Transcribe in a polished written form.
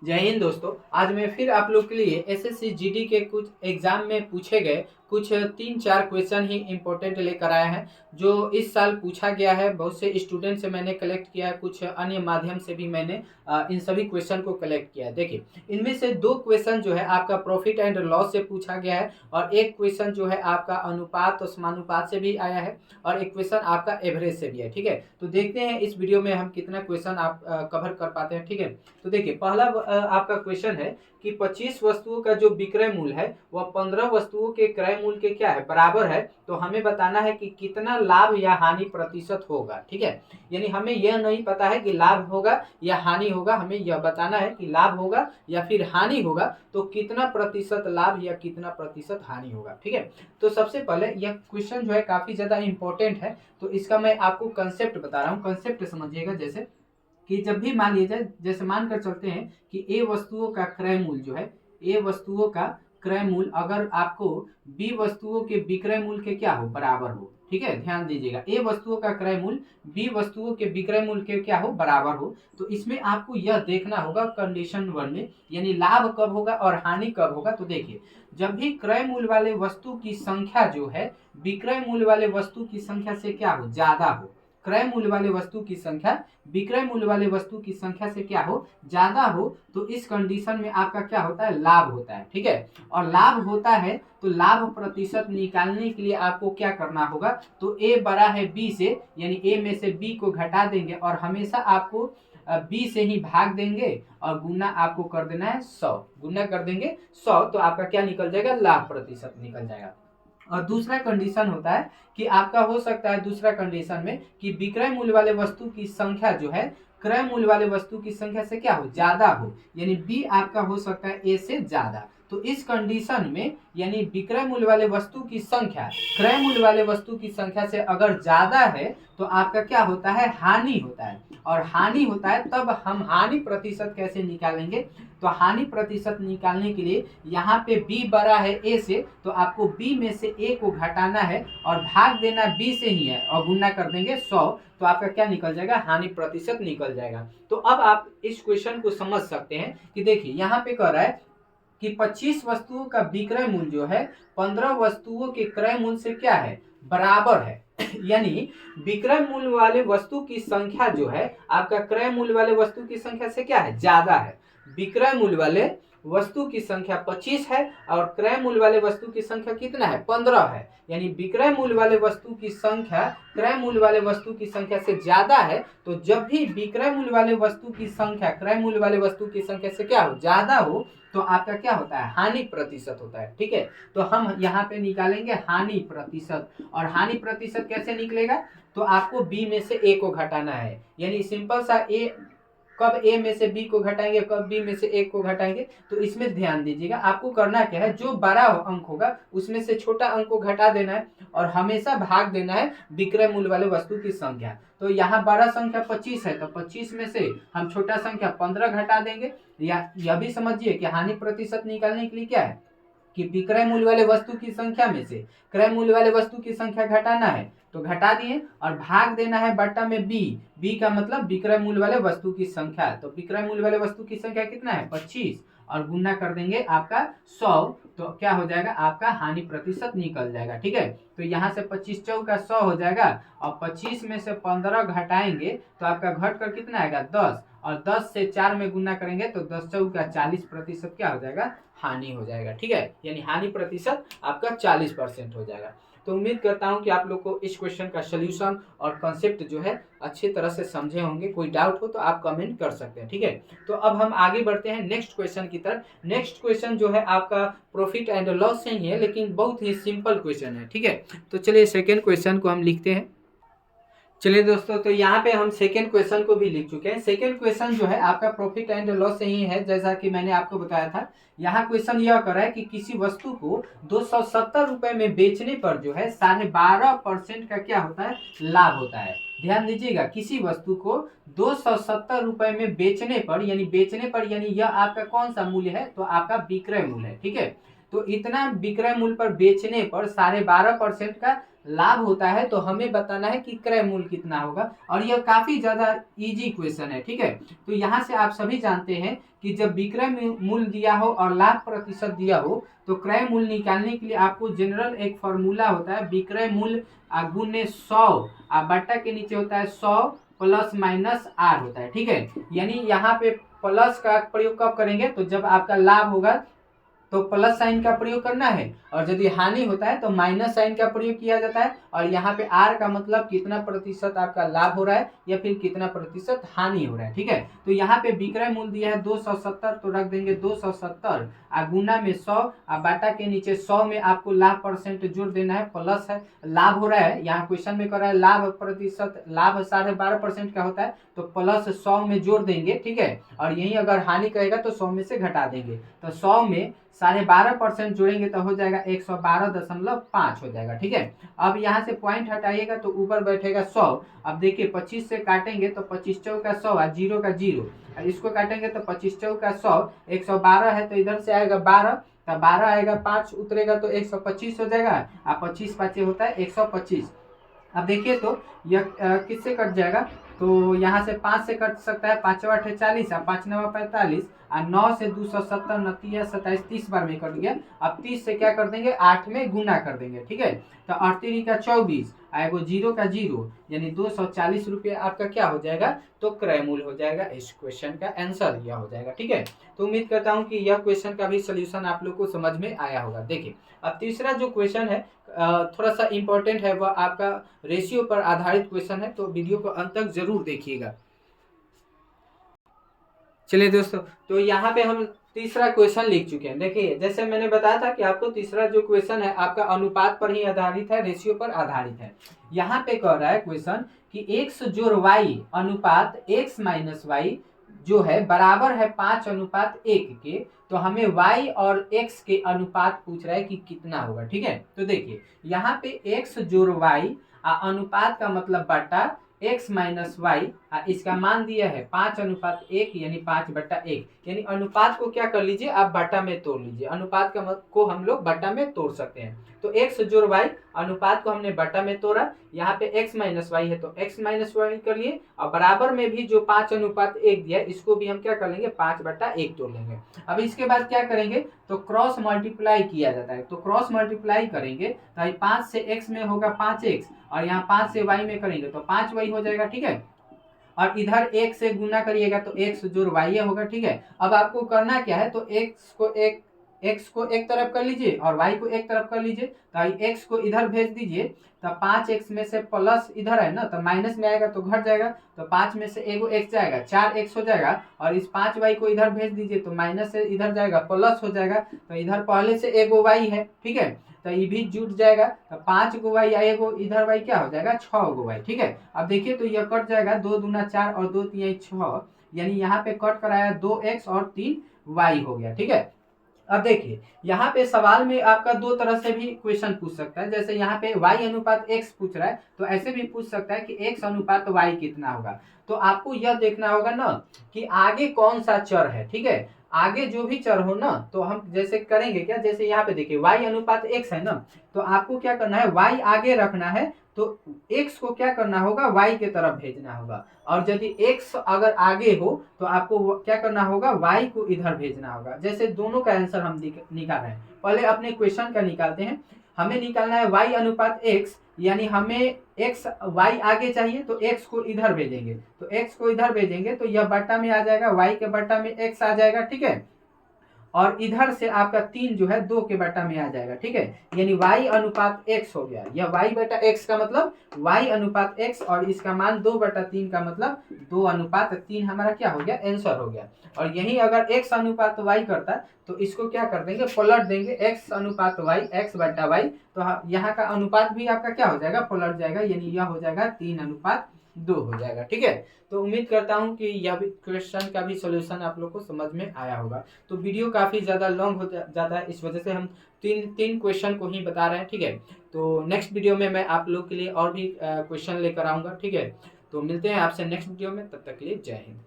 जय हिंद दोस्तों। आज मैं फिर आप लोग के लिए एसएससी जीडी के कुछ एग्जाम में पूछे गए कुछ 3-4 क्वेश्चन ही इम्पोर्टेंट लेकर आए हैं, जो इस साल पूछा गया है। बहुत से स्टूडेंट से मैंने कलेक्ट किया है, कुछ अन्य माध्यम से भी मैंने इन सभी क्वेश्चन को कलेक्ट किया है। देखिए, इनमें से 2 क्वेश्चन जो है आपका प्रॉफिट एंड लॉस से पूछा गया है, और एक क्वेश्चन जो है आपका अनुपात और समानुपात से भी आया है, और एक क्वेश्चन आपका एवरेज से भी है। ठीक है, तो देखते हैं इस वीडियो में हम कितना क्वेश्चन आप कवर कर पाते हैं। ठीक है, तो देखिए, पहला आपका क्वेश्चन है कि 25 वस्तुओं का जो विक्रय मूल्य है वह 15 वस्तुओं के क्रय मूल्य के क्या है, बराबर है। तो हमें बताना है कि कितना लाभ या हानि प्रतिशत होगा। ठीक है, यानी हमें यह नहीं पता है कि लाभ होगा या हानि होगा, हमें यह बताना है कि लाभ होगा या फिर हानि होगा, तो कितना प्रतिशत लाभ या कितना प्रतिशत हानि होगा। ठीक है, तो सबसे पहले यह क्वेश्चन जो है काफी ज्यादा इंपॉर्टेंट है, तो इसका मैं आपको कंसेप्ट बता रहा हूँ। कंसेप्ट समझिएगा, जैसे कि जब भी मान लीजिए, जैसे मानकर चलते हैं कि ए वस्तुओं का क्रय मूल्य जो है, ए वस्तुओं का क्रय मूल्य अगर आपको बी वस्तुओं के विक्रय मूल्य के क्या हो, बराबर हो। ठीक है, ध्यान दीजिएगा, ए वस्तुओं का क्रय मूल्य बी वस्तुओं के विक्रय मूल्य के क्या हो, बराबर हो। तो इसमें आपको यह देखना होगा कंडीशन 1 में, यानी लाभ कब होगा और हानि कब होगा। तो देखिए, जब भी क्रय मूल्य वाले वस्तु की संख्या जो है विक्रय मूल्य वाले वस्तु की संख्या से क्या हो, ज्यादा हो। क्रय मूल्य वाले वस्तु की संख्या विक्रय मूल्य वाले वस्तु की संख्या से क्या हो, ज्यादा हो, तो इस कंडीशन में आपका क्या होता है, लाभ होता है। ठीक है, और लाभ होता है तो लाभ प्रतिशत निकालने के लिए आपको क्या करना होगा, तो ए बड़ा है बी से, यानी ए में से बी को घटा देंगे और हमेशा आपको बी से ही भाग देंगे, और गुना आपको कर देना है 100, गुना कर देंगे 100, तो आपका क्या निकल जाएगा, लाभ प्रतिशत निकल जाएगा। और दूसरा कंडीशन होता है कि आपका हो सकता है दूसरा कंडीशन में कि विक्रय मूल्य वाले वस्तु की संख्या जो है क्रय मूल्य वाले वस्तु की संख्या से क्या हो, ज्यादा हो, यानी बी आपका हो सकता है ए से ज्यादा। तो इस कंडीशन में यानी विक्रय मूल्य वाले वस्तु की संख्या क्रय मूल्य वाले वस्तु की संख्या से अगर ज्यादा है तो आपका क्या होता है, हानि होता है। और हानि होता है तब हम हानि प्रतिशत कैसे निकालेंगे, तो हानि प्रतिशत निकालने के लिए यहाँ पे b बड़ा है a से, तो आपको b में से a को घटाना है और भाग देना b से ही है, और गुना कर देंगे 100, तो आपका क्या निकल जाएगा, हानि प्रतिशत निकल जाएगा। तो अब आप इस क्वेश्चन को समझ सकते हैं कि देखिए, यहाँ पे कह रहा है कि 25 वस्तुओं का विक्रय मूल्य जो है 15 वस्तुओं के क्रय मूल्य से क्या है, बराबर है। यानी विक्रय मूल्य वाले वस्तु की संख्या जो है आपका क्रय मूल्य वाले वस्तु की संख्या से क्या है, ज्यादा है। विक्रय मूल्य वाले वस्तु की संख्या 25 है और क्रय मूल्य वाले वस्तु की संख्या कितना है, 15 है। यानी विक्रय मूल्य वाले वस्तु की संख्या क्रय मूल्य वाले वस्तु की संख्या से ज्यादा है, तो जब भी विक्रय मूल्य वाले वस्तु की संख्या क्रय मूल्य वाले वस्तु की संख्या से क्या हो, ज्यादा हो, तो आपका क्या होता है, हानि प्रतिशत होता है। ठीक है, तो हम यहाँ पे निकालेंगे हानि प्रतिशत। और हानि प्रतिशत कैसे निकलेगा, तो आपको बी में से ए को घटाना है, यानी सिंपल सा ए, कब ए में से बी को घटाएंगे, कब बी में से ए को घटाएंगे। तो इसमें ध्यान दीजिएगा, आपको करना क्या है, जो बड़ा अंक होगा उसमें से छोटा अंक को घटा देना है और हमेशा भाग देना है विक्रय मूल्य वाले वस्तु की संख्या। तो यहाँ बड़ा संख्या 25 है, तो 25 में से हम छोटा संख्या 15 घटा देंगे। या यह भी समझिए कि हानि प्रतिशत निकालने के लिए क्या है कि विक्रय मूल्य वाले वस्तु की संख्या में से क्रय मूल्य वाले वस्तु की संख्या घटाना है, तो घटा दिए और भाग देना है बट्टा में बी। बी का मतलब विक्रय मूल्य वाले वस्तु की संख्या, तो विक्रय मूल्य वाले वस्तु की संख्या कितना है, 25, और गुना कर देंगे आपका 100, तो क्या हो जाएगा, आपका हानि प्रतिशत निकल जाएगा। ठीक है, तो यहाँ से 25 चौका 100 हो जाएगा, और 25 में से 15 घटाएंगे तो आपका घट कर कितना आएगा, 10, और 10 से 4 में गुना करेंगे तो 10 चौका 40% क्या हो जाएगा, हानि हो जाएगा। ठीक है, यानी हानि प्रतिशत आपका 40% हो जाएगा। तो उम्मीद करता हूं कि आप लोग को इस क्वेश्चन का सलूशन और कॉन्सेप्ट जो है अच्छी तरह से समझे होंगे। कोई डाउट हो तो आप कमेंट कर सकते हैं। ठीक है, तो अब हम आगे बढ़ते हैं नेक्स्ट क्वेश्चन की तरफ। नेक्स्ट क्वेश्चन जो है आपका प्रॉफिट एंड लॉस से ही है, लेकिन बहुत ही सिंपल क्वेश्चन है। ठीक है, तो चलिए सेकेंड क्वेश्चन को हम लिखते हैं। चलिए दोस्तों, तो यहाँ पे हम सेकेंड क्वेश्चन को भी लिख चुके हैं। सेकेंड क्वेश्चन जो है आपका प्रॉफिट एंड लॉस से ही है, जैसा कि मैंने आपको बताया था। यहाँ क्वेश्चन यह कर रहा है कि किसी वस्तु को 270 रुपए में बेचने पर जो है 12.5% का क्या होता है, लाभ होता है। ध्यान दीजिएगा, किसी वस्तु को 270 रुपए में बेचने पर, यानी बेचने पर, यानी यह आपका कौन सा मूल्य है, तो आपका विक्रय मूल्य है। ठीक है, तो इतना विक्रय मूल्य पर बेचने पर 12.5% का लाभ होता है तो हमें बताना है कि क्रय मूल्य कितना होगा, और यह काफी ज्यादा इजी क्वेश्चन है। ठीक है, तो यहाँ से आप सभी जानते हैं कि जब विक्रय मूल्य दिया हो और लाभ प्रतिशत दिया हो तो क्रय मूल्य निकालने के लिए आपको जनरल एक फॉर्मूला होता है, विक्रय मूल्य गुने 100 बट्टा के नीचे होता है 100 प्लस माइनस आर होता है। ठीक है, यानी यहाँ पे प्लस का प्रयोग कब करेंगे, तो जब आपका लाभ होगा तो प्लस साइन का प्रयोग करना है, और यदि हानि होता है तो माइनस साइन का प्रयोग किया जाता है। और यहाँ पे आर का मतलब कितना प्रतिशत आपका लाभ हो रहा है या फिर कितना प्रतिशत हानि हो रहा है। ठीक है, तो यहाँ पे विक्रय मूल्य दिया है 270, तो रख देंगे 270 गुना में 100 बाटा के नीचे 100 में आपको लाभ परसेंट जोड़ देना है, प्लस है लाभ हो रहा है, यहाँ क्वेश्चन में कर रहा है लाभ प्रतिशत, लाभ 12.5% का होता है तो प्लस 100 में जोड़ देंगे। ठीक है, और यही अगर हानि कहेगा तो 100 में से घटा देंगे, तो 100 में 12.5% जोड़ेंगे तो हो जाएगा 112.5 हो जाएगा। ठीक है, अब यहाँ से पॉइंट हटाइएगा तो ऊपर बैठेगा 100। अब देखिए 25 से काटेंगे तो 25 चौका 100 और 0 का 0, इसको काटेंगे तो 25 चौका 100, 112 है तो इधर से आएगा 12, तो 12 आएगा 5 उतरेगा तो 125 हो जाएगा, और 25 पाँचे होता है 125। अब देखिए तो यह किससे कट जाएगा, तो यहाँ से 5 से कट सकता है, 5 8 40 और 5 9 45 और 9 से 270 29 27 30 बार में कट गया। अब 30 से क्या कर देंगे, 8 में गुना कर देंगे। ठीक है, तो 38 का 24 आएगा 0 का 0, यानी 240 रुपये आपका क्या हो जाएगा, तो क्रय मूल्य हो जाएगा। इस क्वेश्चन का आंसर यह हो जाएगा। ठीक है, तो उम्मीद करता हूँ कि यह क्वेश्चन का भी सोल्यूशन आप लोग को समझ में आया होगा। देखिए अब तीसरा जो क्वेश्चन है थोड़ा सा इम्पोर्टेंट है, वह आपका रेशियो पर आधारित क्वेश्चन है, तो वीडियो को अंत तक जरूर देखिएगा। चलिए दोस्तों, तो यहाँ पे हम तीसरा क्वेश्चन लिख चुके हैं। देखिए जैसे मैंने बताया था कि आपको तीसरा जो क्वेश्चन है आपका अनुपात पर ही आधारित है, रेशियो पर आधारित है। यहाँ पे कह रहा है क्वेश्चन कि x जोड़ y अनुपात x माइनस वाई जो है बराबर है 5:1 के, तो हमें y और x के अनुपात पूछ रहा है कि कितना होगा। ठीक है, तो देखिए यहाँ पे x जोड़ y अनुपात का मतलब बटा x माइनस वाई, इसका मान दिया है 5:1 यानी 5/1, यानी अनुपात को क्या कर लीजिए आप बटा में तोड़ लीजिए। अनुपात को हम लोग बटा में तोड़ सकते हैं, तो x जोड़ y अनुपात को हमने बटा में तोड़ा, यहाँ पे x माइनस वाई है तो x माइनस वाई कर लिए, और बराबर में भी जो 5:1 दिया है इसको भी हम क्या कर लेंगे 5/1 तोड़ लेंगे। अब इसके बाद क्या करेंगे, तो क्रॉस मल्टीप्लाई किया जाता है, तो क्रॉस मल्टीप्लाई करेंगे तो 5 से x में होगा 5x, और यहाँ 5 से y में करेंगे तो 5y हो जाएगा। ठीक है, और इधर 1 से गुना करिएगा तो x जोड़ y होगा। ठीक है, अब आपको करना क्या है, तो x को एक तरफ कर लीजिए और y को एक तरफ कर लीजिए, तो x को इधर भेज दीजिए, तो 5x में से प्लस इधर है ना तो माइनस में आएगा तो घट जाएगा, तो 5 में से एगो x जाएगा 4x हो जाएगा, और इस 5y को इधर भेज दीजिए तो माइनस से इधर जाएगा प्लस हो जाएगा, तो इधर पहले से एगो y है। ठीक है, तो ये भी जुट जाएगा, तो 5 गो y आएगो, इधर y क्या हो जाएगा 6 गो y। ठीक है, अब देखिए तो यह कट जाएगा 2 दूना 4 और 2 तिहाई 6, यानी यहाँ पे कट कराया 2x और 3y हो गया। ठीक है, अब देखिए यहाँ पे सवाल में आपका दो तरह से भी क्वेश्चन पूछ सकता है, जैसे यहाँ पे y अनुपात x पूछ रहा है तो ऐसे भी पूछ सकता है कि x अनुपात y कितना होगा। तो आपको यह देखना होगा ना कि आगे कौन सा चर है। ठीक है, आगे जो भी चर हो ना तो हम जैसे करेंगे क्या, जैसे यहाँ पे देखिए y अनुपात x है ना, तो आपको क्या करना है y आगे रखना है, तो x को क्या करना होगा y के तरफ भेजना होगा, और यदि x अगर आगे हो तो आपको क्या करना होगा y को इधर भेजना होगा। जैसे दोनों का आंसर हम निकाल रहे हैं, पहले अपने क्वेश्चन का निकालते हैं। हमें निकालना है y अनुपात x, यानी हमें x y आगे चाहिए तो x को इधर भेजेंगे, तो x को इधर भेजेंगे तो यह बट्टा में आ जाएगा, y के बट्टा में x आ जाएगा। ठीक है, और इधर से आपका 3 जो है 2 के बट्टा में आ जाएगा। ठीक है, यानी y अनुपात x हो गया, यह y बटा x का मतलब y अनुपात x, और इसका मान 2/3 का मतलब 2:3 हमारा क्या हो गया आंसर हो गया। और यही अगर x अनुपात y करता तो इसको क्या कर देंगे पलट देंगे, x अनुपात y x/y, तो यहाँ का अनुपात भी आपका क्या हो जाएगा पलट जाएगा, यानी यह हो जाएगा 3:2 हो जाएगा। ठीक है, तो उम्मीद करता हूँ कि यह भी क्वेश्चन का भी सॉल्यूशन आप लोग को समझ में आया होगा। तो वीडियो काफ़ी ज़्यादा लॉन्ग हो जाता है, इस वजह से हम तीन क्वेश्चन को ही बता रहे हैं। ठीक है, तो नेक्स्ट वीडियो में मैं आप लोग के लिए और भी क्वेश्चन लेकर आऊँगा। ठीक है, तो मिलते हैं आपसे नेक्स्ट वीडियो में, तब तक के लिए जय हिंद।